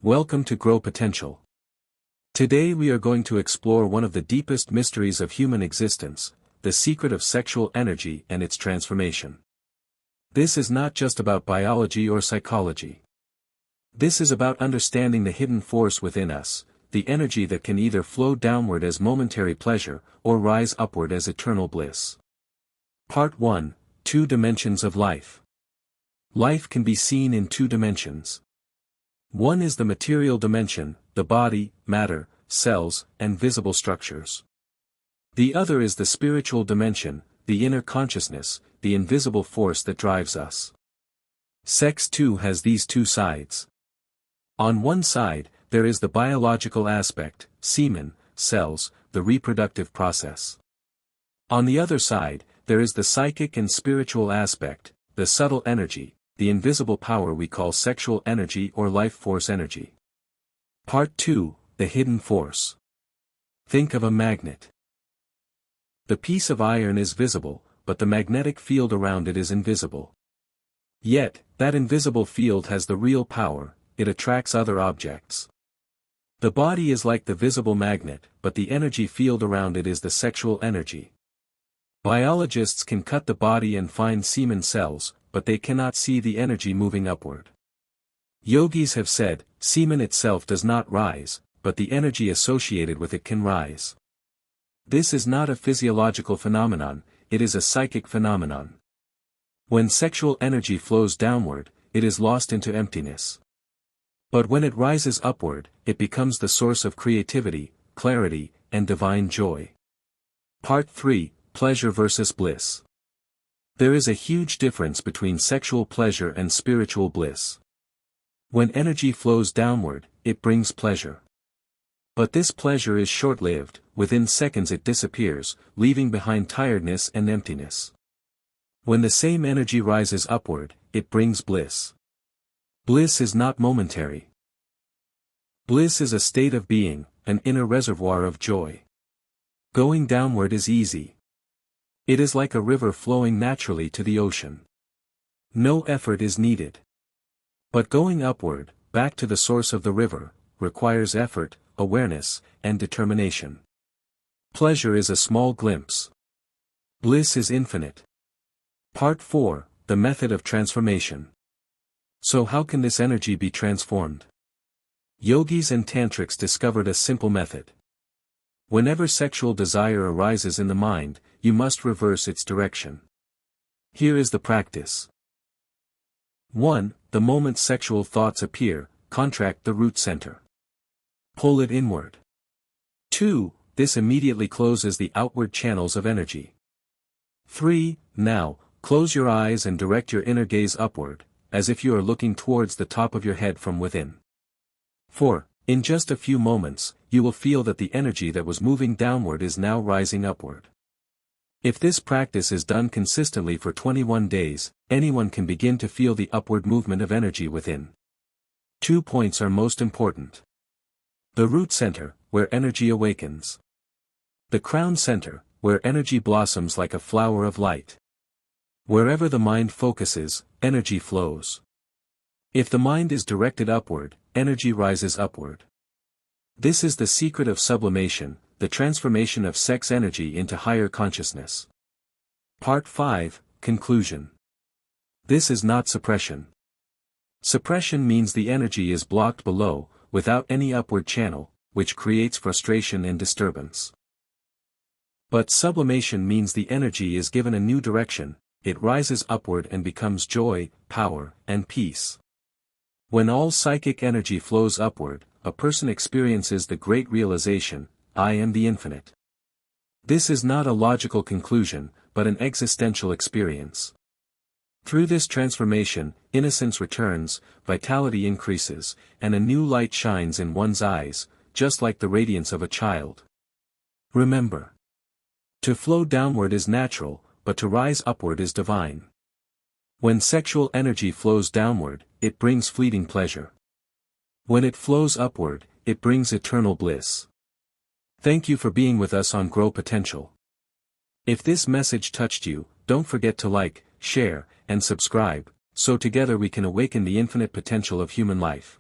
Welcome to Grow Potential. Today we are going to explore one of the deepest mysteries of human existence, the secret of sexual energy and its transformation. This is not just about biology or psychology. This is about understanding the hidden force within us, the energy that can either flow downward as momentary pleasure, or rise upward as eternal bliss. Part 1: Two Dimensions of Life. Life can be seen in two dimensions. One is the material dimension, the body, matter, cells, and visible structures. The other is the spiritual dimension, the inner consciousness, the invisible force that drives us. Sex too has these two sides. On one side, there is the biological aspect, semen, cells, the reproductive process. On the other side, there is the psychic and spiritual aspect, the subtle energy, the invisible power we call sexual energy or life force energy. Part 2: The Hidden Force. Think of a magnet. The piece of iron is visible, but the magnetic field around it is invisible. Yet, that invisible field has the real power, it attracts other objects. The body is like the visible magnet, but the energy field around it is the sexual energy. Biologists can cut the body and find semen cells, but they cannot see the energy moving upward. Yogis have said, semen itself does not rise, but the energy associated with it can rise. This is not a physiological phenomenon, it is a psychic phenomenon. When sexual energy flows downward, it is lost into emptiness. But when it rises upward, it becomes the source of creativity, clarity, and divine joy. Part 3: Pleasure versus Bliss. There is a huge difference between sexual pleasure and spiritual bliss. When energy flows downward, it brings pleasure. But this pleasure is short-lived, within seconds it disappears, leaving behind tiredness and emptiness. When the same energy rises upward, it brings bliss. Bliss is not momentary. Bliss is a state of being, an inner reservoir of joy. Going downward is easy. It is like a river flowing naturally to the ocean. No effort is needed. But going upward, back to the source of the river, requires effort, awareness, and determination. Pleasure is a small glimpse. Bliss is infinite. Part 4: The Method of Transformation. So how can this energy be transformed? Yogis and tantrics discovered a simple method. Whenever sexual desire arises in the mind, you must reverse its direction. Here is the practice. 1. The moment sexual thoughts appear, contract the root center. Pull it inward. 2. This immediately closes the outward channels of energy. 3. Now, close your eyes and direct your inner gaze upward, as if you are looking towards the top of your head from within. 4. In just a few moments, you will feel that the energy that was moving downward is now rising upward. If this practice is done consistently for 21 days, anyone can begin to feel the upward movement of energy within. 2 points are most important. The root center, where energy awakens. The crown center, where energy blossoms like a flower of light. Wherever the mind focuses, energy flows. If the mind is directed upward, energy rises upward. This is the secret of sublimation, the transformation of sex energy into higher consciousness. Part 5: Conclusion. This is not suppression. Suppression means the energy is blocked below, without any upward channel, which creates frustration and disturbance. But sublimation means the energy is given a new direction, it rises upward and becomes joy, power, and peace. When all psychic energy flows upward, a person experiences the great realization, I am the infinite. This is not a logical conclusion, but an existential experience. Through this transformation, innocence returns, vitality increases, and a new light shines in one's eyes, just like the radiance of a child. Remember, to flow downward is natural, but to rise upward is divine. When sexual energy flows downward, it brings fleeting pleasure. When it flows upward, it brings eternal bliss. Thank you for being with us on Grow Potential. If this message touched you, don't forget to like, share, and subscribe, so together we can awaken the infinite potential of human life.